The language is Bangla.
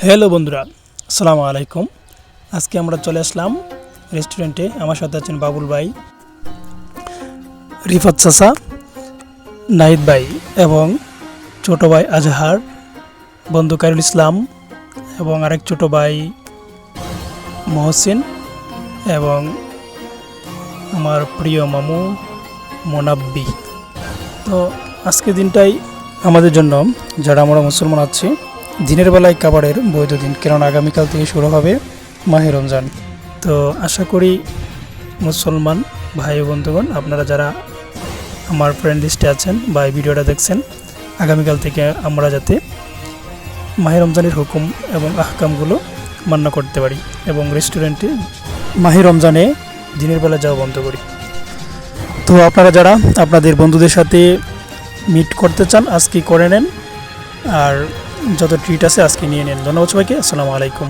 হ্যালো বন্ধুরা, আসসালামু আলাইকুম। আজকে আমরা চলে আসলাম রেস্টুরেন্টে। আমার সাথে আছেন বাবুল ভাই, রিফাত চাচা, নাহিদ ভাই এবং ছোট ভাই আজহার, বন্ধু কারুল ইসলাম এবং আরেক ছোট ভাই মহসিন এবং আমার প্রিয় মামু মোনাব্বি। তো আজকে দিনটাই আমাদের জন্য, যারা আমরা মুসলমান আছি, দিনের বেলায় খাবারের বৈধ দিন, কেননা আগামীকাল থেকে শুরু হবে মাহে রমজান। তো আশা করি মুসলমান ভাই ও বন্ধুগণ, আপনারা যারা আমার ফ্রেন্ড লিস্টে আছেন বা এই ভিডিওটা দেখছেন, আগামীকাল থেকে আমরা যাতে মাহে রমজানের হুকুম এবং আহকামগুলো মান্য করতে পারি এবং রেস্টুরেন্টে মাহে রমজানে দিনের বেলা যাওয়া বন্ধ করি। তো আপনারা যারা আপনাদের বন্ধুদের সাথে মিট করতে চান, আজকে করে নেন, আর যত ট্রিট আছে আজকে নিয়ে নেন। ধন্যবাদ সবাইকে। আসসালামু আলাইকুম।